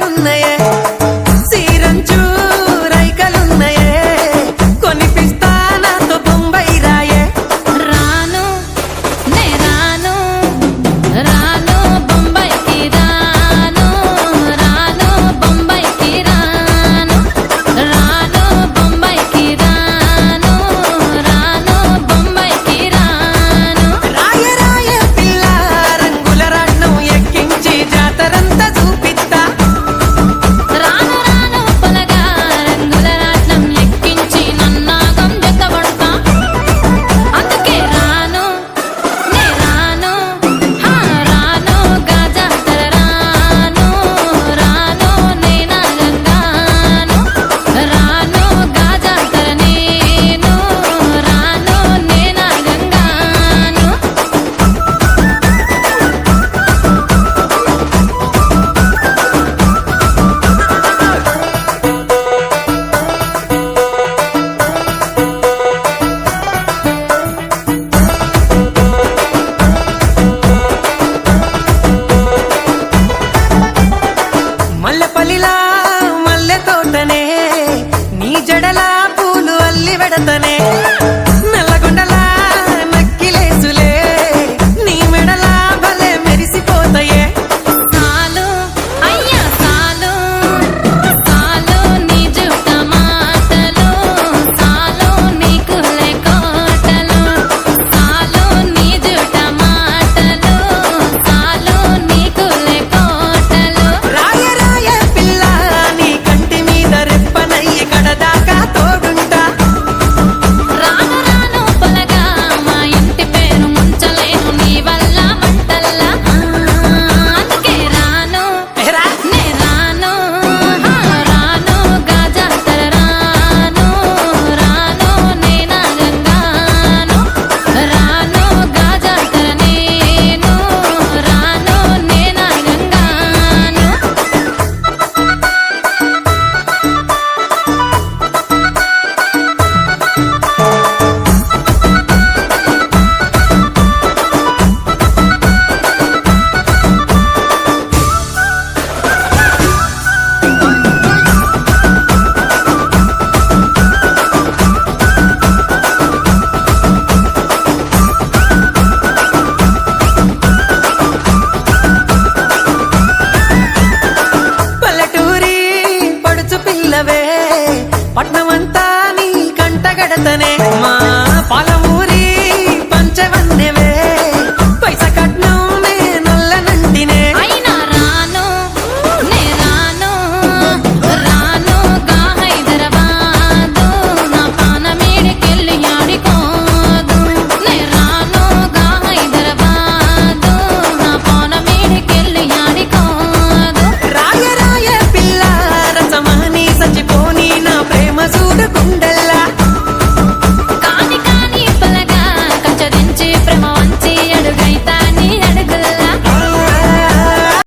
రైకలున్నయే సీరంచు రైకలున్నయే కొనిపిస్తా నాతో బొంబాయి రాయే రాను నే రాను రాను బొంబాయికి రాను రాను బొంబాయికి రాను రాను బొంబాయికి రాను రాను బొంబాయికి రాను రాయ రాయ పిల్ల రంగుల రాట్నం ఎక్కించి జాతరంతా చూపిస్తా రాను రాను పొలగా రంగుల రాట్నం ఎక్కించి నన్నాగం జతబడతా అందుకే రాను నే రాను రాను గాజాతర రాను రాను నేనా గంగాను రాను గాజాతర నేను రాను నేనా గంగాను మల్లెపల్లిలా మల్లె తోటనే నీ జడలా పూలు అల్లి వెడతనే నల్లగొండలా నక్కిలేసులే నీ మెడలా భలే మెరిసిపోతాయే సాలు అయ్యా సాలు సాలు నీ జుట్ట మాటలు సాలు నీకు కోటలు సాలు నీ జుట్ట మాటలు సాలు నీకు కోటలు రాయ రాయ పిల్ల నీ కంటి మీద రెప్పనయ్యి కడదాకా తోడుంటా రాను రాను పొలగా మా ఇంటి పేరు ముంచలేను నీ వల్ల మంటల్లా అందుకే రాను ఏరా నే రాను రాను గాజాతర రాను రాను నేనా గంగాను రాను గాజాతర నేను రాను నేనా గంగాను పల్లెటూరి పడుచు పిల్లవే పట్నమంతా నీ కంటగడతనే